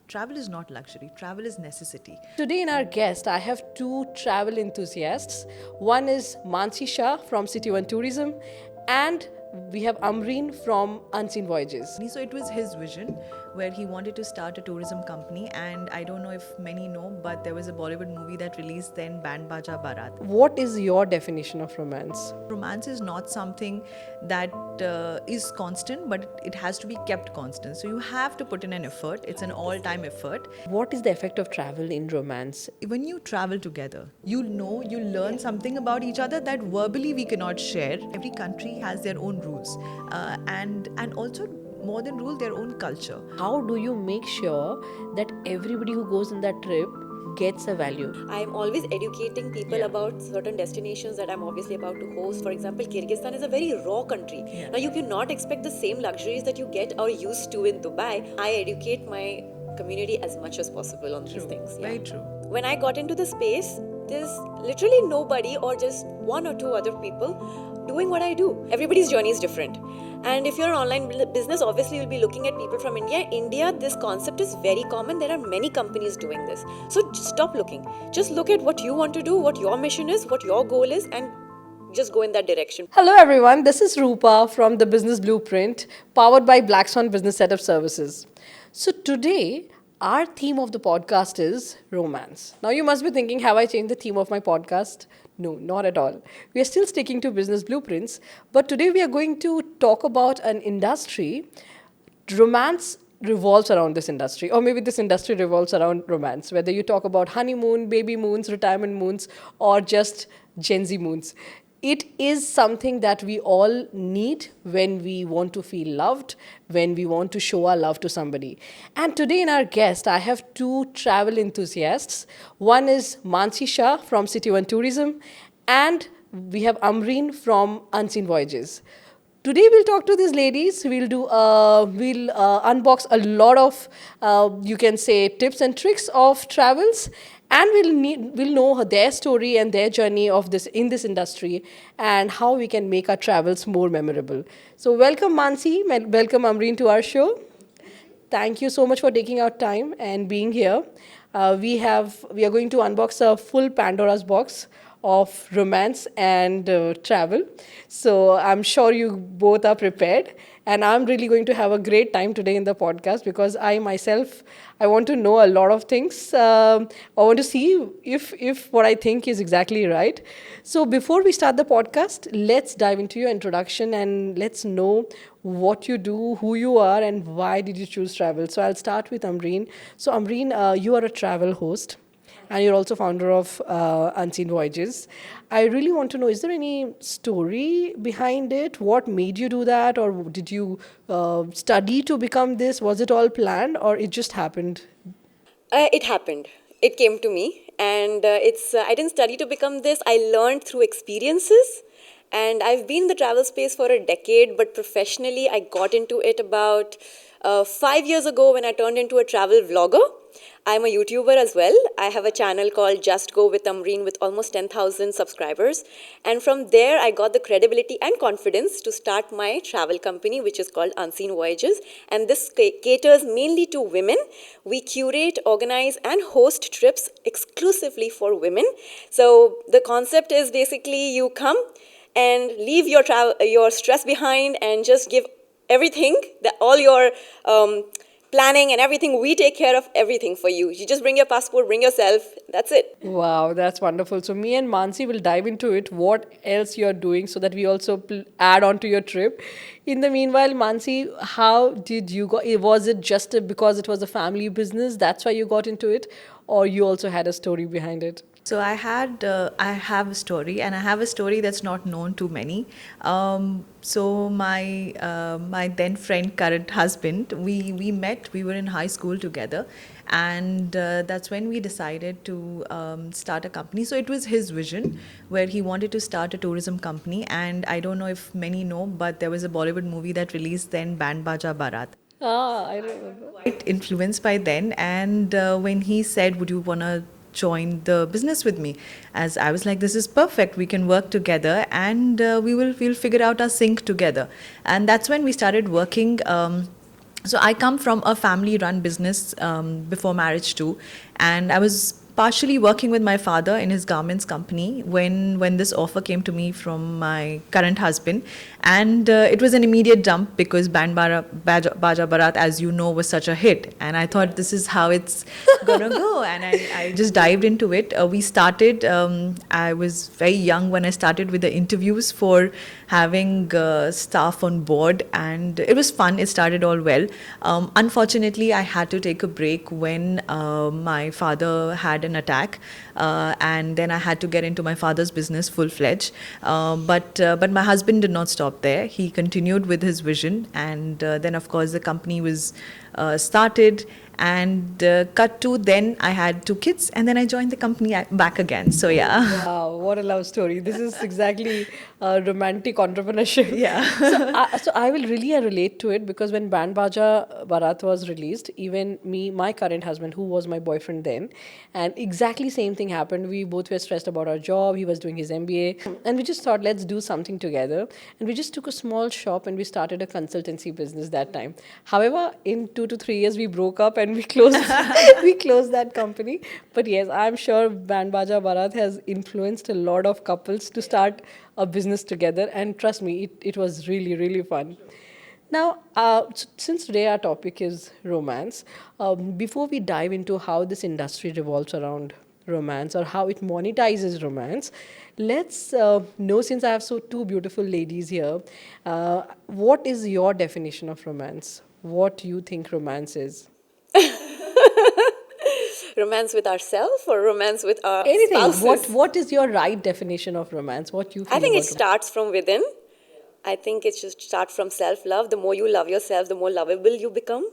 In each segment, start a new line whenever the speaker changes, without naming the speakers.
Travel is not luxury, travel is necessity.
Today in our guest, I have two travel enthusiasts. One is Maansi from City One Tourism, and we have Amreen from Unseen Voyages.
So it was his vision where he wanted to start a tourism company, and I don't know if many know, but there was a Bollywood movie that released then, Band Baja Barat.
What is your definition of romance?
Romance is not something that is constant, but it has to be kept constant. So you have to put in an effort. It's an all-time effort.
What is the effect of travel in romance?
When you travel together, you learn something about each other that verbally we cannot share. Every country has their own rules, and also more than rule, their own culture.
How do you make sure that everybody who goes on that trip gets a value?
I'm always educating people about certain destinations that I'm obviously about to host. For example, Kyrgyzstan is a very raw country. Now, you cannot expect the same luxuries that you get or used to in Dubai. I educate my community as much as possible on these things.
Very true.
When I got into the space, there's literally nobody or just one or two other people doing what I do. Everybody's journey is different. And if you're an online business, obviously you'll be looking at people from India. India, this concept is very common. There are many companies doing this. So just stop looking. Just look at what you want to do, what your mission is, what your goal is, and just go in that direction.
Hello everyone, this is Rupa from the Business Blueprint, powered by Black Swan Business Setup Services. So today, our theme of the podcast is romance. Now you must be thinking, have I changed the theme of my podcast? No, not at all. We are still sticking to business blueprints, but today we are going to talk about an industry. Romance revolves around this industry, or maybe this industry revolves around romance, whether you talk about honeymoon, baby moons, retirement moons, or just Gen Z moons. It is something that we all need when we want to feel loved, when we want to show our love to somebody. And today in our guest, I have two travel enthusiasts. One is Maansi from City One Tourism, and we have Amreen from Unseen Voyages. Today we'll talk to these ladies. We'll unbox a lot of you can say tips and tricks of travels, and we'll know their story and their journey of this in this industry and how we can make our travels more memorable. So welcome Maansi, welcome Amreen to our show. Thank you so much for taking out time and being here. We are going to unbox a full Pandora's box of romance and travel. So I'm sure you both are prepared. And I'm really going to have a great time today in the podcast because I want to know a lot of things. I want to see if what I think is exactly right. So before we start the podcast, let's dive into your introduction and let's know what you do, who you are, and why did you choose travel. So I'll start with Amreen. So Amreen, you are a travel host, and you're also founder of Unseen Voyages. I really want to know, is there any story behind it? What made you do that? Or did you study to become this? Was it all planned or it just happened?
It happened. It came to me. And I didn't study to become this. I learned through experiences. And I've been in the travel space for a decade, but professionally, I got into it about 5 years ago when I turned into a travel vlogger. I'm a YouTuber as well. I have a channel called Just Go with Amreen with almost 10,000 subscribers. And from there, I got the credibility and confidence to start my travel company, which is called Unseen Voyages. And this caters mainly to women. We curate, organize, and host trips exclusively for women. So the concept is basically you come and leave your stress behind and just give everything, all your planning and everything. We take care of everything for you. You just bring your passport, bring yourself. That's it.
Wow, that's wonderful. So me and Maansi will dive into it, what else you're doing so that we also add on to your trip. In the meanwhile, Maansi, how did you go? Was it just because it was a family business, that's why you got into it? Or you also had a story behind it?
So I have a story, and I have a story that's not known to many. So my then friend, current husband, we met. We were in high school together, and that's when we decided to start a company. So it was his vision, where he wanted to start a tourism company. And I don't know if many know, but there was a Bollywood movie that released then, Band Baja Barat.
I remember.
Quite influenced by then, and when he said, "Would you wanna join the business with me?" As I was like, this is perfect, we can work together, and we'll figure out our sync together. And that's when we started working So I come from a family-run business before marriage too, and I was partially working with my father in his garments company when this offer came to me from my current husband, and it was an immediate jump because Baja Barat, as you know, was such a hit, and I thought this is how it's gonna go, and I just dived into it. We started. I was very young when I started with the interviews for having staff on board, and it was fun. It started all well. Unfortunately, I had to take a break when my father had an attack, and then I had to get into my father's business full fledged. But my husband did not stop there. He continued with his vision, and then of course the company was started. And cut to then I had 2 kids, and then I joined the company back again. So yeah.
Wow, what a love story. This is exactly romantic entrepreneurship.
Yeah.
So I will really relate to it because when Band Baja Barat was released, even me, my current husband, who was my boyfriend then, and exactly same thing happened. We both were stressed about our job. He was doing his MBA. And we just thought, let's do something together. And we just took a small shop and we started a consultancy business that time. However, in 2 to 3 years, we broke up and we closed we closed that company. But yes, I'm sure Band Baja Barat has influenced a lot of couples to start a business together. And trust me, it was really, really fun. Now, since today our topic is romance, before we dive into how this industry revolves around romance or how it monetizes romance, let's know, since I have so two beautiful ladies here, what is your definition of romance? What do you think romance is?
Romance with ourselves or romance with our
Anything.
spouses?
What is your right definition of romance? What you
I
feel
think it
about romance?
starts from within. I think it should start from self love. The more you love yourself, the more lovable you become.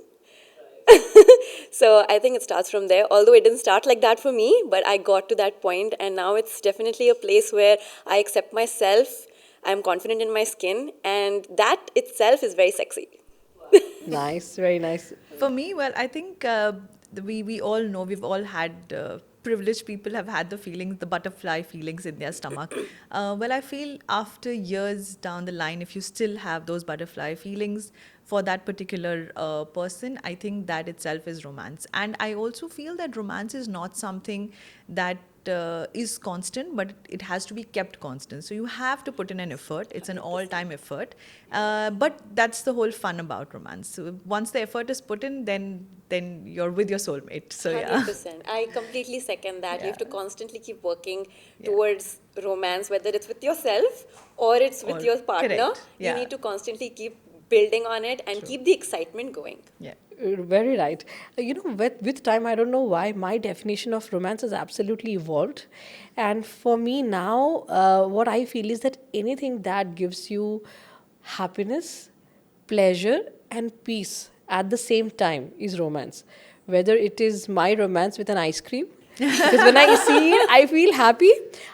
So I think it starts from there. Although it didn't start like that for me, but I got to that point, and now it's definitely a place where I accept myself. I'm confident in my skin, and that itself is very sexy.
Nice, very nice.
For me, well, I think we all know, we've all had privileged people have had the feelings, the butterfly feelings in their stomach. Well, I feel after years down the line, if you still have those butterfly feelings for that particular person, I think that itself is romance. And I also feel that romance is not something that is constant, but it has to be kept constant. So you have to put in an effort. It's an all-time effort, but that's the whole fun about romance. So once the effort is put in, then you're with your soulmate. So yeah.
100%. I completely second that. You
Yeah.
have to constantly keep working
Yeah.
towards romance, whether it's with yourself or it's with
Or-
your partner.
correct.
You
Yeah.
need to constantly keep building on it and keep the excitement going.
Yeah.
Very right. With time, I don't know why my definition of romance has absolutely evolved. And for me now, what I feel is that anything that gives you happiness, pleasure, and peace at the same time is romance. Whether it is my romance with an ice cream, because when I see it, I feel happy,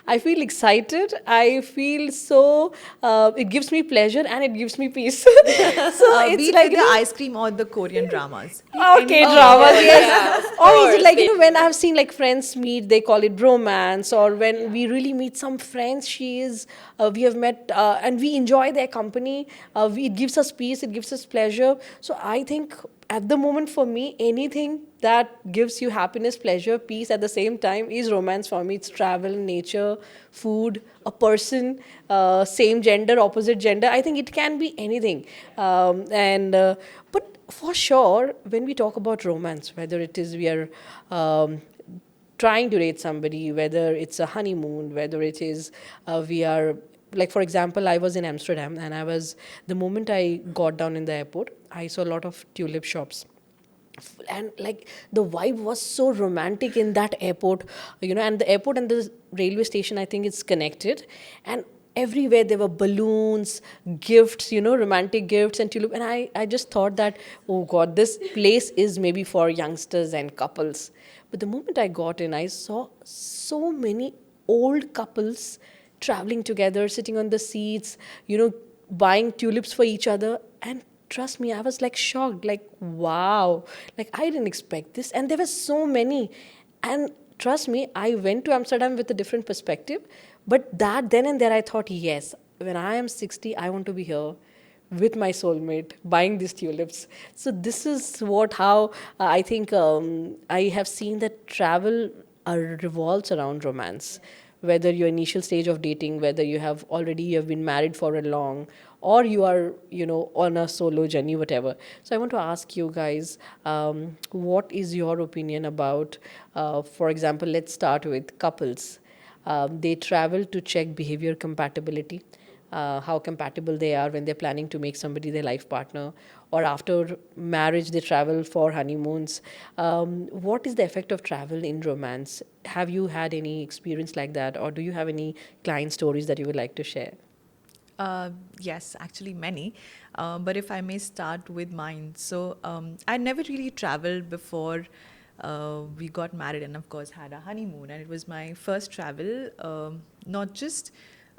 I feel excited, I feel so, it gives me pleasure and it gives me peace. So
Be
it's
it
like,
with the ice cream or the Korean dramas. Be it
okay,
any-
dramas,
Oh,
yes.
yeah, of
Or is it
course.
like, when I've seen like friends meet, they call it romance, or when we really meet some friends, we have met and we enjoy their company, it gives us peace, it gives us pleasure. So I think at the moment for me, anything that gives you happiness, pleasure, peace at the same time is romance for me. It's travel, nature, food, a person, same gender, opposite gender. I think it can be anything. But for sure, when we talk about romance, whether it is we are trying to date somebody, whether it's a honeymoon, whether it is we are, like for example, I was in Amsterdam and the moment I got down in the airport, I saw a lot of tulip shops. And like the vibe was so romantic in that airport, and the airport and the railway station, I think it's connected. And everywhere there were balloons, gifts, romantic gifts and tulip. And I just thought that, oh God, this place is maybe for youngsters and couples. But the moment I got in, I saw so many old couples traveling together, sitting on the seats, buying tulips for each other. And trust me, I was like shocked, like, wow, like I didn't expect this. And there were so many. And trust me, I went to Amsterdam with a different perspective. But that then and there, I thought, yes, when I am 60, I want to be here. with my soulmate buying these tulips. So this is how I think I have seen that travel revolves around romance, whether your initial stage of dating, whether you have been married for a long, or you are on a solo journey, whatever. So I want to ask you guys, what is your opinion about, for example, let's start with couples. They travel to check behavior compatibility, how compatible they are when they're planning to make somebody their life partner, or after marriage they travel for honeymoons. What is the effect of travel in romance? Have you had any experience like that, or do you have any client stories that you would like to share?
Yes, actually many. But if I may start with mine. So I never really traveled before we got married and of course had a honeymoon. And it was my first travel, not just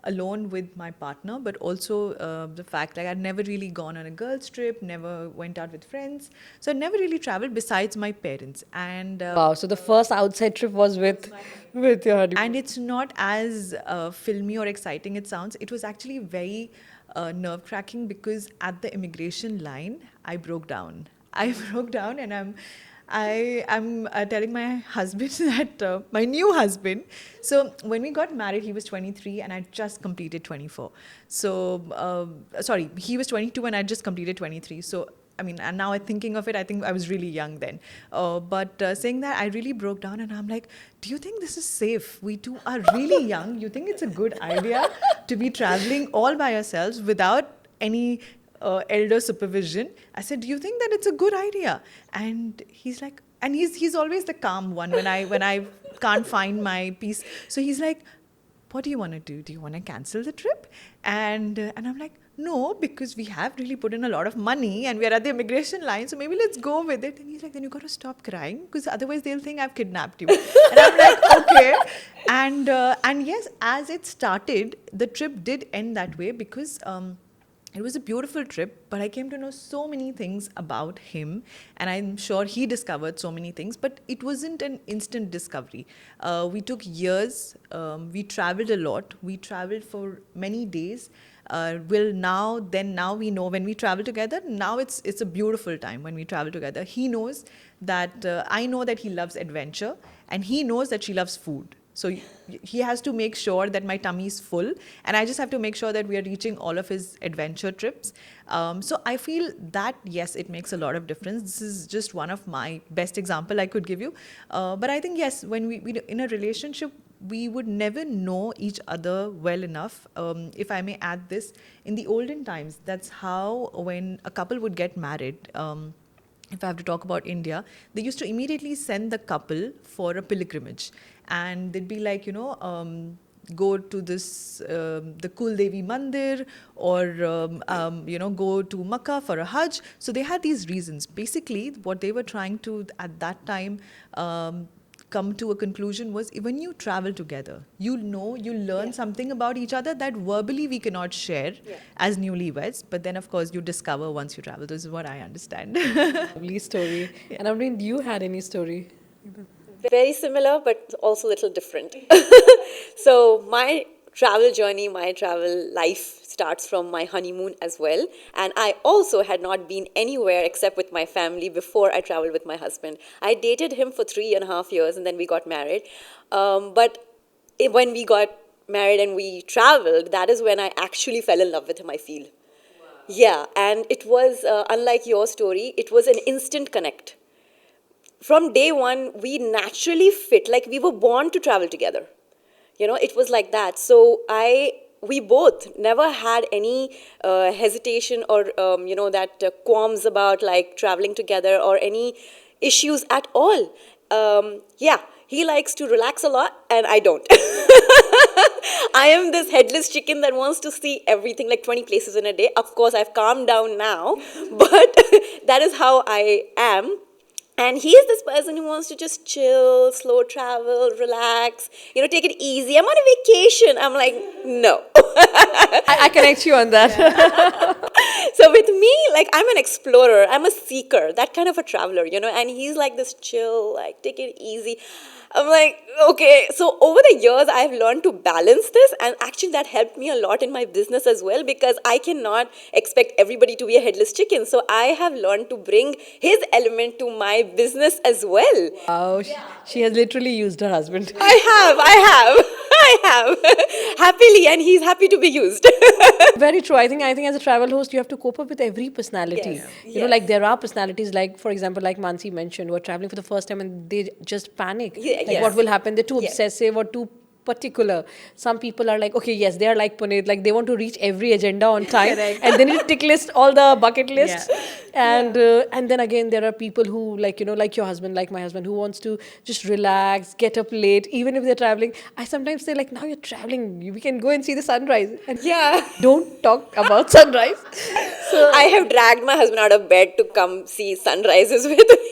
alone with my partner, but also the fact like I'd never really gone on a girls trip, never went out with friends. So I never really traveled besides my parents. And
Wow, so the first outside trip was with your honeymoon.
and it's not as filmy or exciting it sounds. It was actually very nerve wracking because at the immigration line, I broke down. I broke down, and I'm telling my husband that my new husband. So when we got married, he was 23 and I just completed 24. So sorry, he was 22 and I just completed 23. So I mean, and now I'm thinking of it, I think I was really young then. But saying that, I really broke down and I'm like, do you think this is safe? We two are really young. You think it's a good idea to be traveling all by yourselves without any elder supervision? I said, do you think that it's a good idea? And he's like, and he's always the calm one when I can't find my peace. So he's like, what do you want to do? Do you want to cancel the trip? And I'm like, no, because we have really put in a lot of money and we are at the immigration line, so maybe let's go with it. And he's like, then you got to stop crying because otherwise they'll think I've kidnapped you. And I'm like, okay. And yes, as it started, the trip did end that way because it was a beautiful trip, but I came to know so many things about him, and I'm sure he discovered so many things, but it wasn't an instant discovery. We took years, we traveled a lot, we traveled for many days. Now we know when we travel together, now it's a beautiful time when we travel together. He knows that I know that he loves adventure, and he knows that she loves food. So he has to make sure that my tummy is full, and I just have to make sure that we are reaching all of his adventure trips. So I feel that yes, it makes a lot of difference. This is just one of my best example I could give you. But I think yes, when we in a relationship, we would never know each other well enough. If I may add this, in the olden times, that's how when a couple would get married. If I have to talk about India, they used to immediately send the couple for a pilgrimage. And they'd be like, go to this, the Kul Devi Mandir, or, go to Makkah for a Hajj. So they had these reasons. Basically, what they were trying to, at that time, come to a conclusion was when you travel together, you learn something about each other that verbally we cannot share as newlyweds. But then, of course, you discover once you travel. This is what I understand.
Lovely story. And Amreen, do you had any story?
Very similar, but also a little different. So my travel journey, my travel life starts from my honeymoon as well. And I also had not been anywhere except with my family before I traveled with my husband. I dated him for 3.5 years and then we got married. When we got married and we traveled, that is when I actually fell in love with him, I feel. Yeah, and it was, unlike your story, it was an instant connect. From day one, we naturally fit, like we were born to travel together. It was like that. So we both never had any hesitation or, that qualms about like traveling together or any issues at all. Yeah, he likes to relax a lot and I don't. I am this headless chicken that wants to see everything, like 20 places in a day. Of course, I've calmed down now, but that is how I am. And he is this person who wants to just chill, slow travel, relax, take it easy. I'm on a vacation. I'm like, no.
I connect you on that.
So with me, like, I'm an explorer, I'm a seeker, that kind of a traveler, and he's like this chill, like, take it easy. I'm like, okay. So over the years, I've learned to balance this, and actually that helped me a lot in my business as well, because I cannot expect everybody to be a headless chicken. So I have learned to bring his element to my business as well.
Wow, she has literally used her husband.
I have, I have happily, and he's happy to be used.
Very true. I think as a travel host, you have to cope up with every personality.
Yes.
You know, like there are personalities, like for example, like Maansi mentioned, who are traveling for the first time and they just panic. Like
Yes.
what will happen? They're too
Yes.
obsessive or too particular. Some people are like, okay, yes, they are like Puneet, like they want to reach every agenda on time,
Correct.
and they need to tick list all the bucket lists.
Yeah.
And then again, there are people who like your husband, like my husband, who wants to just relax, get up late, even if they're traveling. I sometimes say like, now you're traveling, we can go and see the sunrise, and
Yeah.
don't talk about sunrise. So
I have dragged my husband out of bed to come see sunrises with me.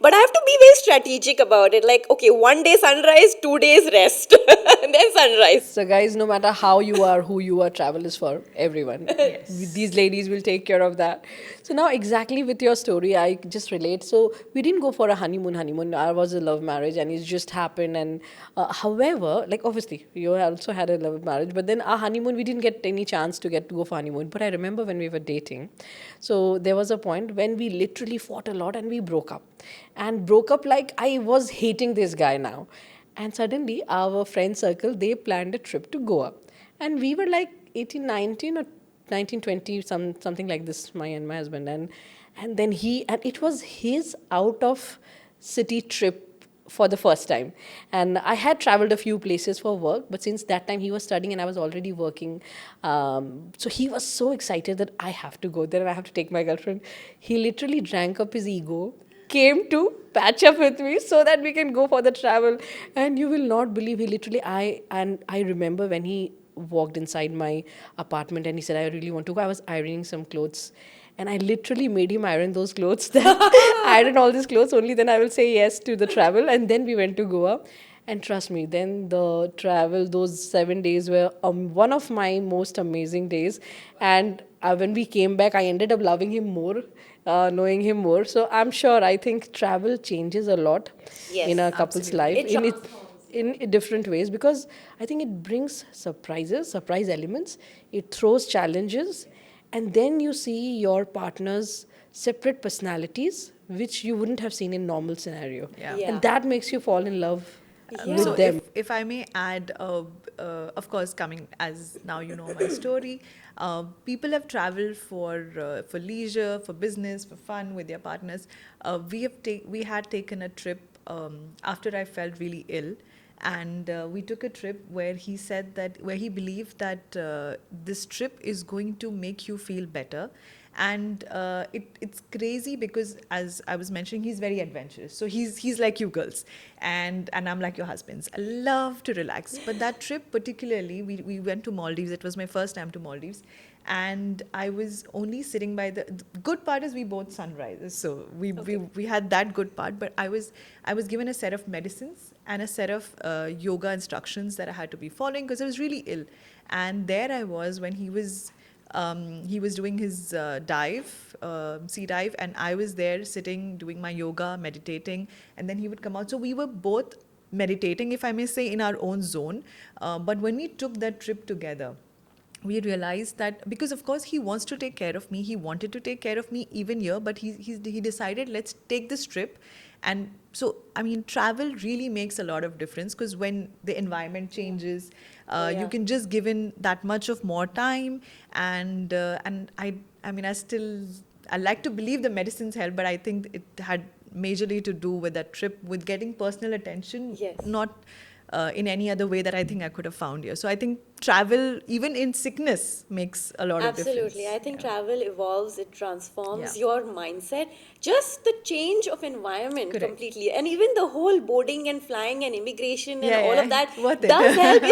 But I have to be very strategic about it. Like, okay, 1 day sunrise, 2 days rest, and then sunrise.
So, guys, no matter how you are, who you are, travel is for everyone. These ladies will take care of that. So, now exactly with your story, I just relate. So, we didn't go for a honeymoon. Ours was a love marriage and it just happened. And however, like obviously, you also had a love marriage, but then our honeymoon, we didn't get any chance to get to go for honeymoon. But I remember when we were dating, so there was a point when we literally fought a lot and we broke up. And broke up like I was hating this guy now. And suddenly, our friend circle, they planned a trip to Goa. And we were like 18, 19 or 19, 20, something like this, my husband. And then and it was his out of city trip for the first time. And I had traveled a few places for work, but since that time he was studying and I was already working. So he was so excited that I have to go there and I have to take my girlfriend. He literally drank up his ego, came to patch up with me so that we can go for the travel. And you will not believe, he literally, I remember when he walked inside my apartment and he said, I really want to go. I was ironing some clothes and I literally made him iron those clothes. Iron all these clothes, only then I will say yes to the travel. And then we went to Goa. And trust me, then the travel, those 7 days were one of my most amazing days. And when we came back, I ended up loving him more, knowing him more. So I'm sure, I think travel changes a lot
Yes,
in a couple's life
It
in different ways, because I think it brings surprise elements, it throws challenges, and then you see your partner's separate personalities, which you wouldn't have seen in normal scenario.
Yeah.
Yeah.
And that makes you fall in love with
So
them.
if I may add, of course, coming as now you know my story, people have traveled for leisure, for business, for fun with their partners. We had taken a trip after I felt really ill, and we took a trip where he believed that this trip is going to make you feel better. And it's crazy because, as I was mentioning, he's very adventurous, so he's like you girls, and I'm like your husbands. I love to relax, but that trip particularly, we went to Maldives. It was my first time to Maldives, and I was only sitting by the good part is we both sunrises, so we had that good part. But I was given a set of medicines and a set of yoga instructions that I had to be following because I was really ill. And there I was when he was doing his sea dive, and I was there sitting doing my yoga, meditating, and then he would come out. So we were both meditating, if I may say, in our own zone. But when we took that trip together, we realized that because of course he wants to take care of me, he wanted to take care of me even here, but he decided, let's take this trip. And so I mean, travel really makes a lot of difference, because when the environment changes, you can just give in that much of more time. And I mean, I like to believe the medicines help, but I think it had majorly to do with that trip, with getting personal attention.
Yes.
Not in any other way that I think I could have found here. So I think travel, even in sickness, makes a lot of difference.
Absolutely. I think travel evolves, it transforms
Yeah.
your mindset. Just the change of environment
Correct.
completely. And even the whole boarding and flying and immigration and
Yeah,
all
yeah,
of that
it's worth it.
does help.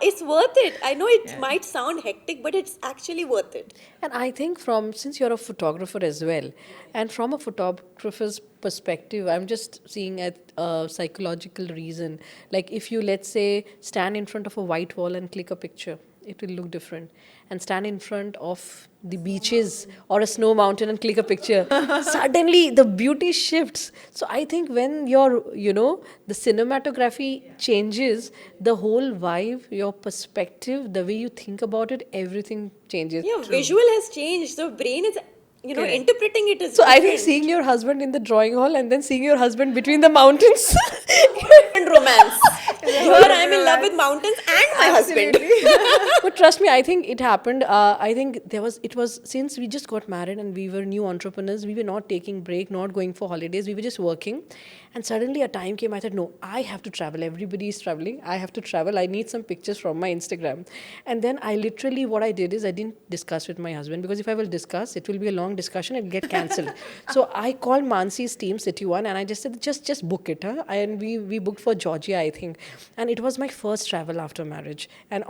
It's worth it. I know it might sound hectic, but it's actually worth it.
And I think since you're a photographer as well, and from a photographer's perspective, I'm just seeing at a psychological reason. Like if you, let's say, stand in front of a white wall and click a picture, it will look different. And stand in front of the beaches or a snow mountain and click a picture. Suddenly the beauty shifts. So I think when the cinematography changes, the whole vibe, your perspective, the way you think about it, everything changes.
Yeah, visual has changed. The brain is,
Correct.
interpreting it as
So I think
different.
seeing your husband in the drawing hall and then seeing your husband between the mountains.
And romance. Here I am in love with mountains and my husband.
But trust me, I think it happened. I think it was since we just got married and we were new entrepreneurs, we were not taking break, not going for holidays, we were just working. And suddenly a time came, I thought, no, I have to travel. Everybody is traveling. I have to travel. I need some pictures from my Instagram. And then what I did is I didn't discuss with my husband, because if I will discuss, it will be a long discussion, it'll get cancelled. So I called Maansi's team, City One, and I just said, just book it. Huh? And we booked for Georgia, I think. And it was my first travel after marriage. And I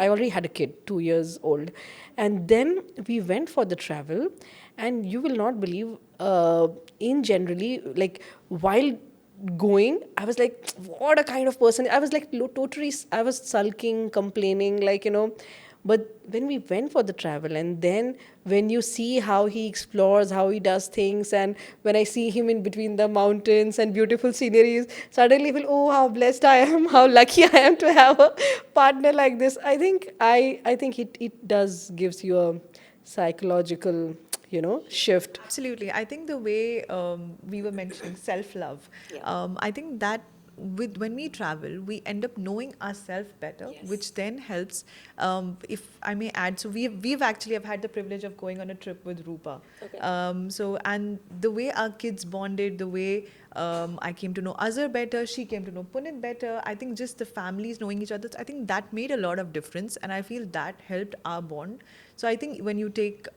already had a kid, 2 years old. And then we went for the travel, and you will not believe, in generally, like while going, I was like, what a kind of person. I was like totally, I was sulking, complaining, but when we went for the travel, and then when you see how he explores, how he does things, and when I see him in between the mountains and beautiful sceneries, suddenly I feel, oh, how blessed I am, how lucky I am to have a partner like this. I think it does gives you a psychological, shift.
Absolutely. I think the way we were mentioning self-love,
Yeah.
I think that when we travel, we end up knowing ourselves better,
Yes.
which then helps. If I may add, so we've actually have had the privilege of going on a trip with Rupa.
Okay.
So and the way our kids bonded, the way I came to know Azhar better, she came to know Punit better. I think just the families knowing each other, I think that made a lot of difference, and I feel that helped our bond. So I think when you take,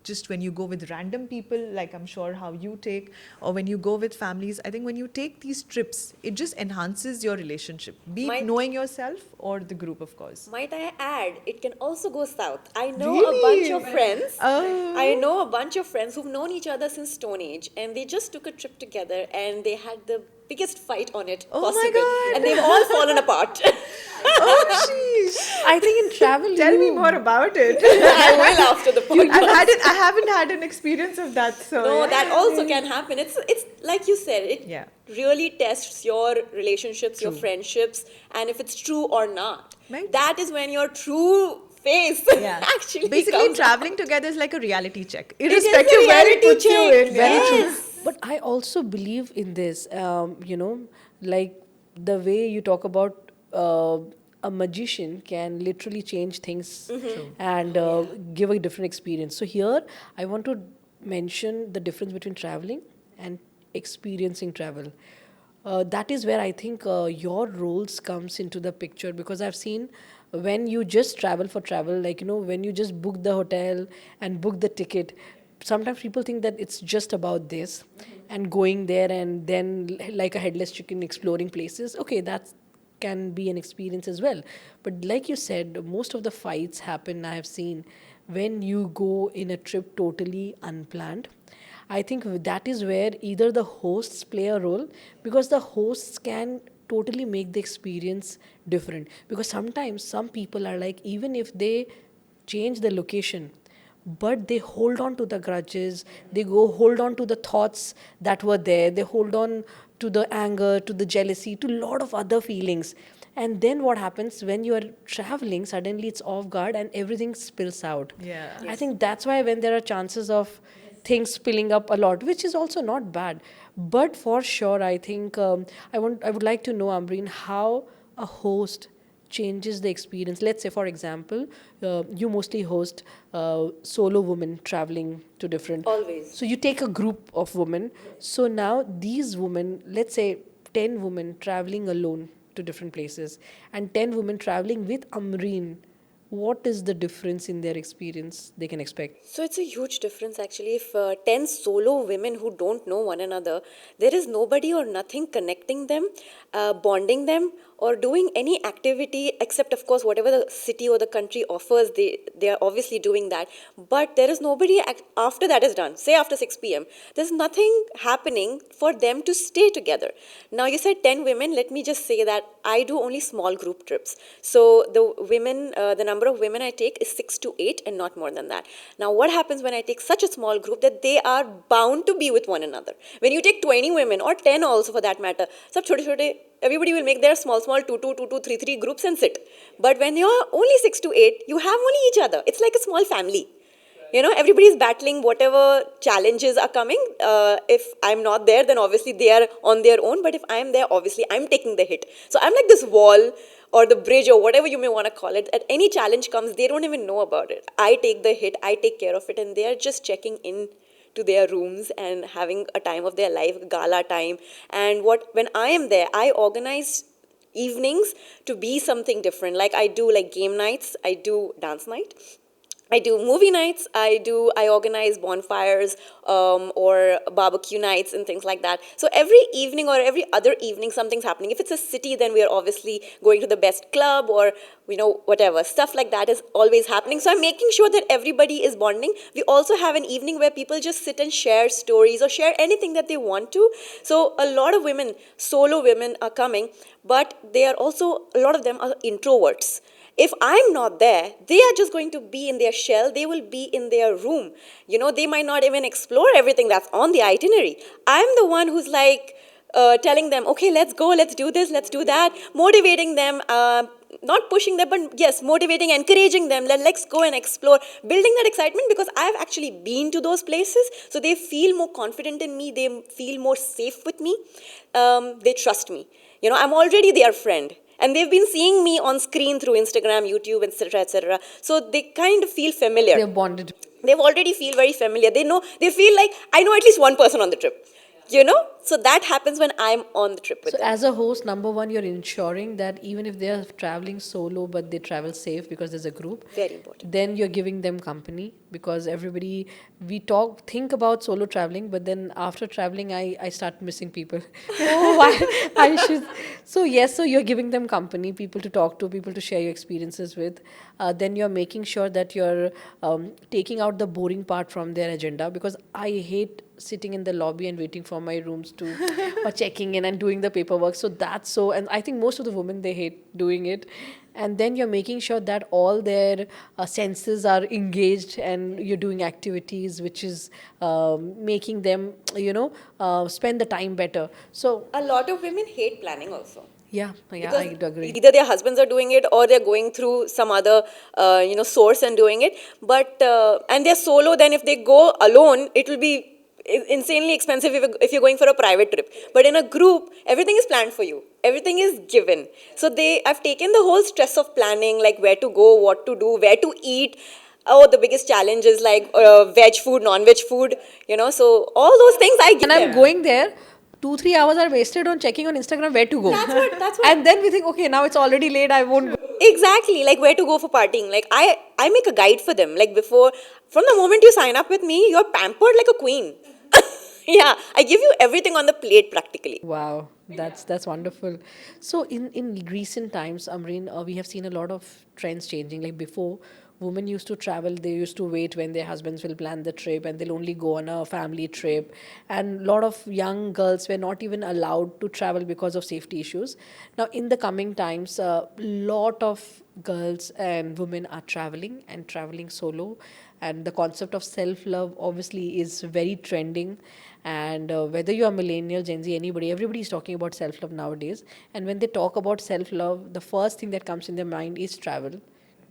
just when you go with random people, like I'm sure how you take, or when you go with families, I think when you take these trips, it just enhances your relationship, be it
Might-
knowing yourself or the group, of course.
Might I add, it can also go south. I know a
Really?
bunch of friends.
Oh.
I know a bunch of friends who've known each other since Stone Age, and they just took a trip together, and they had the biggest fight on it
Oh my
possible,
God.
and they've all fallen apart.
Oh, jeez.
I think in travel,
Tell me more about it.
I will after the podcast.
I haven't had an experience of that. So
No,
yeah.
that also can happen. It's like you said, it
Yeah.
really tests your relationships, your
True.
friendships, and if it's true or not.
Right.
That is when your true face
Yeah.
actually
Basically,
comes out.
traveling together is like a reality check,
is a
irrespective where it
reality
puts you
check.
in.
Very
Yeah.
true.
Yes.
But I also believe in this, like the way you talk about a magician can literally change things and give a different experience. So here, I want to mention the difference between traveling and experiencing travel. That is where I think your roles comes into the picture, because I've seen when you just travel for travel, like when you just book the hotel and book the ticket, sometimes people think that it's just about this and going there and then like a headless chicken exploring places. Okay, that can be an experience as well. But like you said, most of the fights happen, I have seen, when you go in a trip totally unplanned. I think that is where either the hosts play a role, because the hosts can totally make the experience different. Because sometimes some people are like, even if they change the location, but they hold on to the grudges, they go hold on to the thoughts that were there, they hold on to the anger, to the jealousy, to a lot of other feelings. And then what happens when you are traveling, suddenly it's off guard and everything spills out.
Yeah.
I think that's why when there are chances of things spilling up a lot, which is also not bad. But for sure, I think I would like to know, Amreen, how a host changes the experience. Let's say, for example, you mostly host solo women traveling to different.
Always.
So you take a group of women. So now these women, let's say 10 women traveling alone to different places, and 10 women traveling with Amreen. What is the difference in their experience they can expect?
So it's a huge difference actually. If 10 solo women who don't know one another, there is nobody or nothing connecting them, bonding them, or doing any activity except, of course, whatever the city or the country offers, they are obviously doing that. But there is nobody after that is done, say after 6 p.m., there's nothing happening for them to stay together. Now, you said 10 women. Let me just say that I do only small group trips. So the women, the number number of women I take is 6 to 8 and not more than that. Now, what happens when I take such a small group that they are bound to be with one another? When you take 20 women or 10 also for that matter, sab chote chote, everybody will make their small, small 2, 3 groups and sit. But when you're only 6 to 8, you have only each other. It's like a small family. You know, everybody's battling whatever challenges are coming. If I'm not there, then obviously they are on their own. But if I'm there, obviously I'm taking the hit. So I'm like this wall or the bridge or whatever you may want to call it. At any challenge comes, they don't even know about it. I take the hit, I take care of it, and they are just checking in to their rooms and having a time of their life, gala time. And when I am there, I organize evenings to be something different. Like I do like game nights, I do dance night, I do movie nights, I organize bonfires or barbecue nights and things like that. So every evening or every other evening something's happening. If it's a city, then we are obviously going to the best club or, you know, whatever. Stuff like that is always happening. So I'm making sure that everybody is bonding. We also have an evening where people just sit and share stories or share anything that they want to. So a lot of women, solo women are coming, but they are also, a lot of them are introverts. If I'm not there, they are just going to be in their shell. They will be in their room. You know, they might not even explore everything that's on the itinerary. I'm the one who's like telling them, okay, let's go, let's do this, let's do that, motivating them, not pushing them, but yes, motivating, encouraging them, let's go and explore, building that excitement because I've actually been to those places. So they feel more confident in me. They feel more safe with me. They trust me. You know, I'm already their friend. And they've been seeing me on screen through Instagram, YouTube, etc., etc. So they kind of feel familiar.
They're bonded.
They've already feel very familiar. They know, they feel like, I know at least one person on the trip. You know? So that happens when I'm on the trip with
So
them.
as a host, number one, you're ensuring that even if they're traveling solo, but they travel safe because there's a group.
Very important.
Then you're giving them company because everybody, think about solo traveling, but then after traveling, I start missing people. Oh, why? I should. So yes, so you're giving them company, people to talk to, people to share your experiences with. Then you're making sure that you're taking out the boring part from their agenda because I hate sitting in the lobby and waiting for my rooms to or checking in and doing the paperwork. So that's so, and I think most of the women, they hate doing it. And then you're making sure that all their senses are engaged and you're doing activities which is making them, spend the time better. So
A lot of women hate planning also.
yeah,
Because
I do agree.
either their husbands are doing it or they're going through some other, source and doing it. But, and they're solo, then if they go alone, it will be insanely expensive if you're going for a private trip. But in a group, everything is planned for you. Everything is given. So I've taken the whole stress of planning, like where to go, what to do, where to eat. Oh, the biggest challenge is like veg food, non-veg food, so all those things I give
And I'm
them.
going there. 2-3 hours are wasted on checking on Instagram where to go.
That's what.
And then we think, okay, now it's already late. I won't go.
Exactly, like where to go for partying. Like I make a guide for them. Like from the moment you sign up with me, you're pampered like a queen. Yeah, I give you everything on the plate practically.
Wow, that's wonderful. So in recent times, Amreen, we have seen a lot of trends changing. Like before, women used to travel, they used to wait when their husbands will plan the trip and they'll only go on a family trip. And a lot of young girls were not even allowed to travel because of safety issues. Now, in the coming times, a lot of girls and women are traveling and traveling solo. And the concept of self-love obviously is very trending. And whether you are millennial, Gen Z, everybody is talking about self-love nowadays. And when they talk about self-love, the first thing that comes in their mind is travel.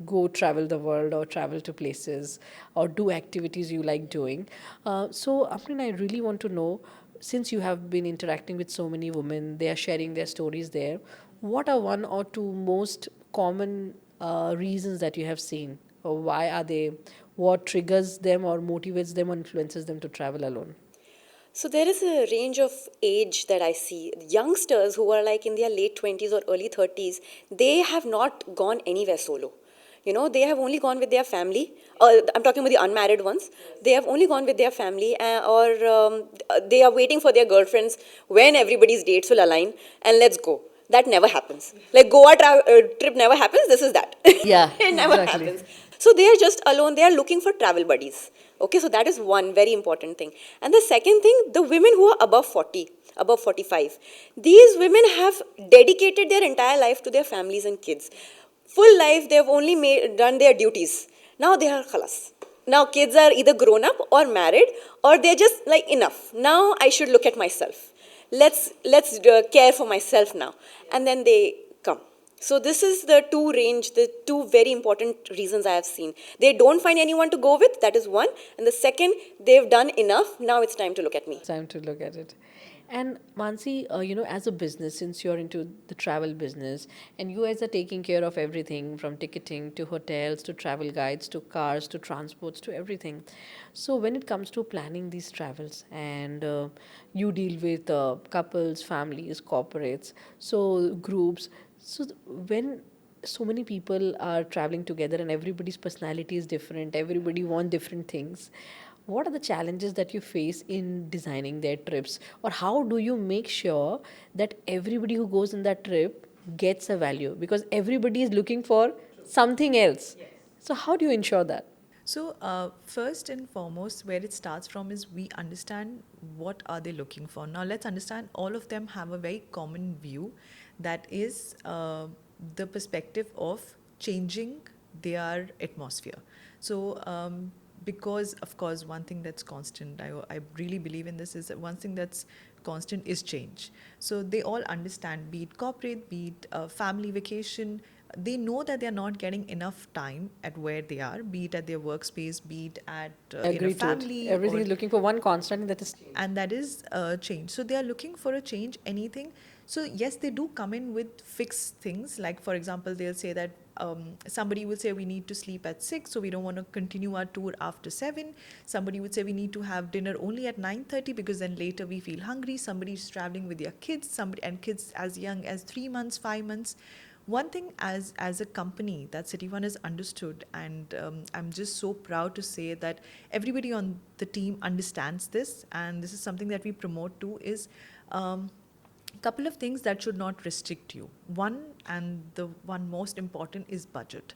Go travel the world or travel to places or do activities you like doing. So, Amreen, I really want to know, since you have been interacting with so many women, they are sharing their stories there, what are one or two most common reasons that you have seen? Or why are they, what triggers them or motivates them or influences them to travel alone?
So there is a range of age that I see. Youngsters who are like in their late 20s or early 30s, they have not gone anywhere solo. They have only gone with their family. I'm talking about the unmarried ones. They have only gone with their family or they are waiting for their girlfriends when everybody's dates will align and let's go. That never happens. Like Goa trip never happens. This is that.
Yeah,
It never
exactly.
happens. So they are just alone. They are looking for travel buddies. Okay, so that is one very important thing. And the second thing, the women who are above 40, above 45, these women have dedicated their entire life to their families and kids. Full life, they've only done their duties. Now they are khalas. Now kids are either grown up or married, or they're just like enough. Now I should look at myself. Let's care for myself now, and then they come. So this is the two very important reasons I have seen. They don't find anyone to go with. That is one, and the second, they've done enough. Now it's time to look at me.
Time to look at it. And Mansi, as a business, since you're into the travel business and you guys are taking care of everything from ticketing to hotels to travel guides to cars to transports to everything. So, when it comes to planning these travels and you deal with couples, families, corporates, so groups, when so many people are traveling together and everybody's personality is different, everybody want different things, what are the challenges that you face in designing their trips, or how do you make sure that everybody who goes on that trip gets a value, because everybody is looking for something else? So how do you ensure that?
So, first and foremost, where it starts from is we understand what are they looking for. Now, let's understand all of them have a very common view, that is the perspective of changing their atmosphere. So, because of course, one thing that's constant, I really believe in this, is that one thing that's constant is change. So they all understand, be it corporate, be it family vacation, they know that they're not getting enough time at where they are, be it at their workspace, be it at
Agree to it.
family,
Everything
or
is looking for one constant, and that is
and that is change. So they are looking for a change, anything. So yes, they do come in with fixed things. Like for example, they'll say that somebody will say we need to sleep at 6, so we don't want to continue our tour after 7. Somebody would say we need to have dinner only at 9:30 because then later we feel hungry. Somebody's traveling with their kids, somebody and kids as young as 3 months, 5 months. One thing as a company that City One has understood, and I'm just so proud to say that everybody on the team understands this, and this is something that we promote too, is couple of things that should not restrict you. One, and the one most important, is budget.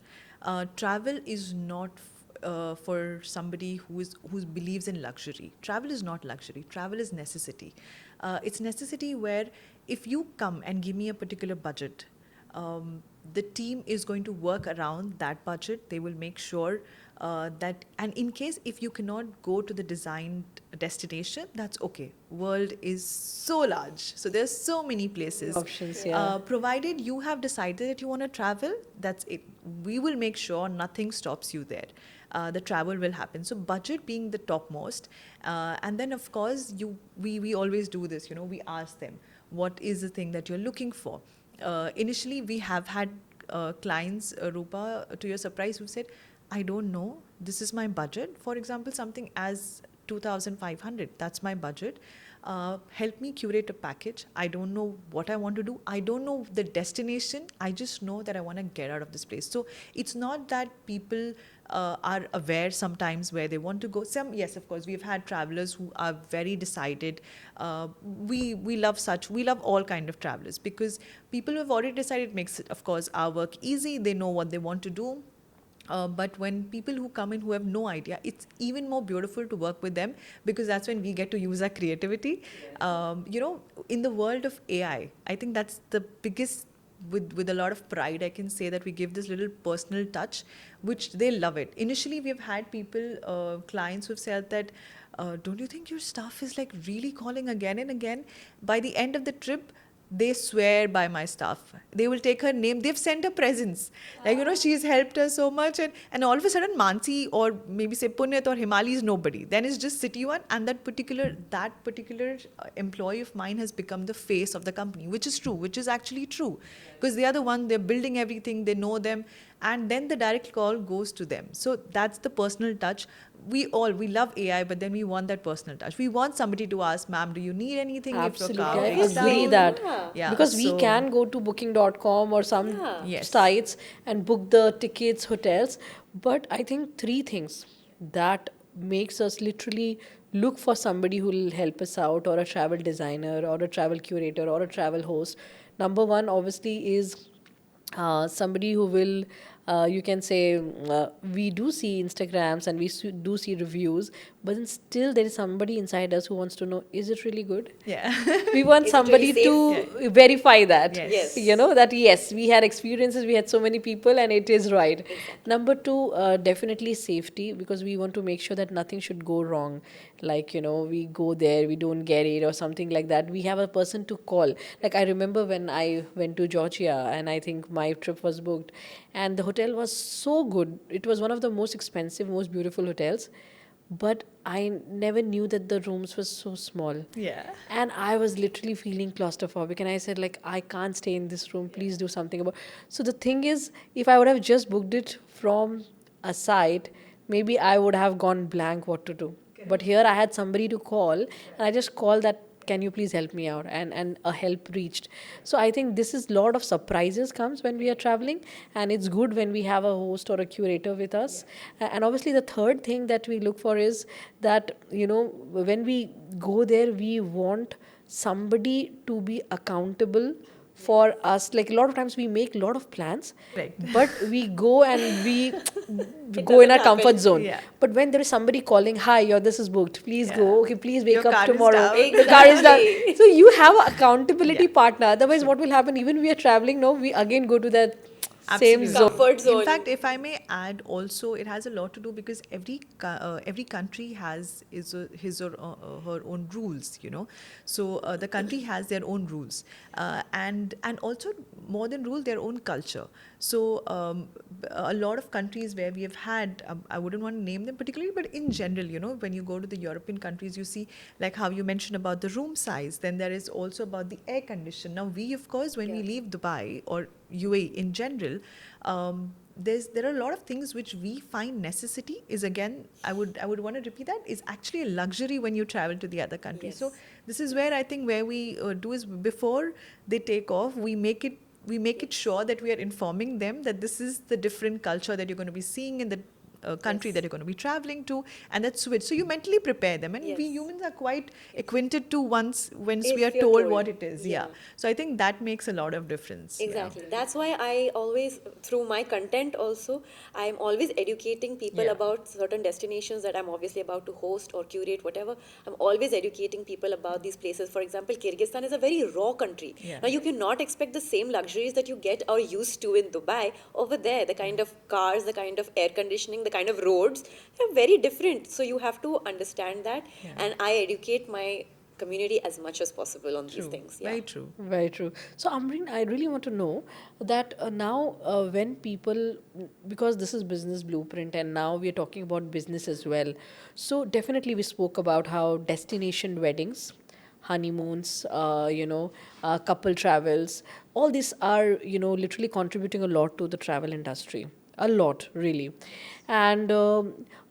Travel is not for somebody who believes in luxury. Travel is not luxury. Travel is necessity. It's necessity where if you come and give me a particular budget, the team is going to work around that budget. They will make sure that, and in case if you cannot go to the designed destination, that's okay. World is so large, so there's so many places,
options, yeah.
provided you have decided that you want to travel, that's it. We will make sure nothing stops you there. The travel will happen. So budget being the topmost, and then of course we always do this. We ask them, what is the thing that you're looking for. Initially, we have had clients, Rupa, to your surprise, who said, I don't know, this is my budget. For example, something as 2,500, that's my budget. Help me curate a package. I don't know what I want to do. I don't know the destination. I just know that I want to get out of this place. So it's not that people are aware sometimes where they want to go. Some, yes, of course, we've had travelers who are very decided. We love all kind of travelers, because people who have already decided makes it, of course, our work easy. They know what they want to do. But when people who come in who have no idea, it's even more beautiful to work with them, because that's when we get to use our creativity. In the world of AI, I think that's the biggest, with a lot of pride, I can say that we give this little personal touch, which they love it. Initially, we've had people, clients who've said that, don't you think your staff is like really calling again and again? By the end of the trip, they swear by my staff. They will take her name. They've sent her presents. Like, she's helped us so much. And all of a sudden, Maansi or maybe say Punyat or Himali is nobody. Then it's just City One. And that particular employee of mine has become the face of the company, which is true, which is actually true. Because they are the one, they're building everything, they know them. And then the direct call goes to them. So that's the personal touch. We love AI, but then we want that personal touch. We want somebody to ask, ma'am, do you need anything?
Absolutely,
If your car
I
breaks
agree
down?
that.
Yeah,
Because we
so-
can go to booking.com or some
Yes.
sites and book the tickets, hotels. But I think three things that makes us literally look for somebody who will help us out, or a travel designer or a travel curator or a travel host. Number one, obviously, is somebody who will you can say we do see Instagrams and we do see reviews, but then still there is somebody inside us who wants to know, is it really good?
Yeah.
We want
Is it really
somebody
safe?
to verify that.
Yes.
You know, that yes, we had experiences, we had so many people, and it is right. Number two, definitely safety, because we want to make sure that nothing should go wrong. Like, you know, we go there, we don't get it, or something like that. We have a person to call. Like, I remember when I went to Georgia, and I think my trip was booked, and the hotel was so good. It was one of the most expensive, most beautiful hotels, but I never knew that the rooms were so small.
Yeah.
And I was literally feeling claustrophobic, and I said, like, I can't stay in this room, please do something about. So the thing is, if I would have just booked it from a site, maybe I would have gone blank what to do. But here I had somebody to call, and I just called that, can you please help me out, and a help reached. So I think this is lot of surprises comes when we are traveling, and it's good when we have a host or a curator with us. And obviously the third thing that we look for is that, you know, when we go there, we want somebody to be accountable for us. Like, a lot of times we make a lot of plans,
Right.
but we go and we
It
go in our
doesn't
comfort
happen.
zone.
Yeah.
But when there is somebody calling, hi, your this is booked, please
Yeah.
go, okay, please wake
Your
up
card is
tomorrow,
down.
the car is done.
Exactly.
So you have an accountability
Yeah.
partner. Otherwise, what will happen, even we are traveling, no, we again go to that same
Absolutely.
zone.
Comfort zone.
In fact, if I may add, also it has a lot to do because every country has his or her own rules. You know, so the country has their own rules, and also more than rule, their own culture. So a lot of countries where we have had, I wouldn't want to name them particularly, but in general, you know, when you go to the European countries, you see like how you mentioned about the room size. Then there is also about the air condition. Now we, of course, when we leave Dubai or UAE in general, there are a lot of things which we find necessity is, again, I would want to repeat that, is actually a luxury when you travel to the other countries. So this is where I think where we do is, before they take off, we make it sure that we are informing them that this is the different culture that you're going to be seeing in the country that you're going to be traveling to, and that switch. So you mentally prepare them, and we
Yes.
humans are quite acquainted to once
If
we are
you're
told
told.
what it is. Yeah.
Yeah.
So I think that makes a lot of difference. Yeah.
Exactly. That's why I always, through my content also, I'm always educating people
Yeah.
about certain destinations that I'm obviously about to host or curate, whatever. I'm always educating people about these places. For example, Kyrgyzstan is a very raw country.
Yeah.
Now, you cannot expect the same luxuries that you get or used to in Dubai over there. The kind of cars, the kind of air conditioning, the kind of roads, they're very different. So you have to understand that.
Yeah.
And I educate my community as much as possible on these
True.
things. Yeah.
Very true.
Very true. So, Amreen, I really want to know that now when people, because this is business blueprint and now we are talking about business as well. So, definitely we spoke about how destination weddings, honeymoons, couple travels, all these are, you know, literally contributing a lot to the travel industry. A lot, really. And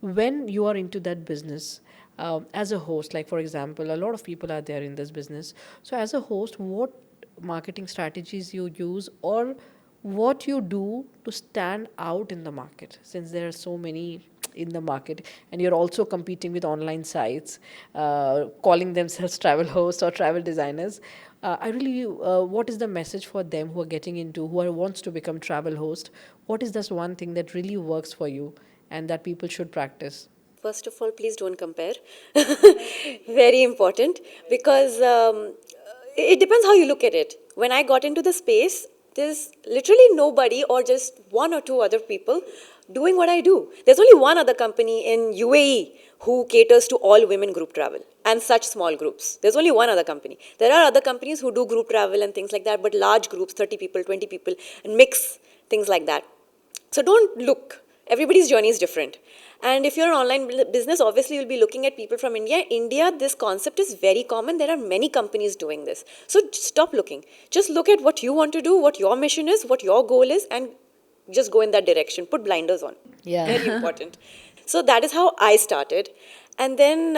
when you are into that business, as a host, like for example, a lot of people are there in this business. So, as a host, what marketing strategies you use, or what you do to stand out in the market, since there are so many in the market, and you're also competing with online sites, calling themselves travel hosts or travel designers. What is the message for them who are getting into, wants to become travel host? What is this one thing that really works for you and that people should practice?
First of all, please don't compare. Very important, because it depends how you look at it. When I got into the space, there's literally nobody or just one or two other people doing what I do. There's only one other company in UAE who caters to all women group travel and such small groups. There's only one other company. There are other companies who do group travel and things like that, but large groups, 30 people, 20 people, and mix things like that. So don't look. Everybody's journey is different. And if you're an online business, obviously you'll be looking at people from India. India, this concept is very common. There are many companies doing this. So stop looking. Just look at what you want to do, what your mission is, what your goal is, and just go in that direction. Put blinders on.
Yeah.
Very important. So that is how I started. And then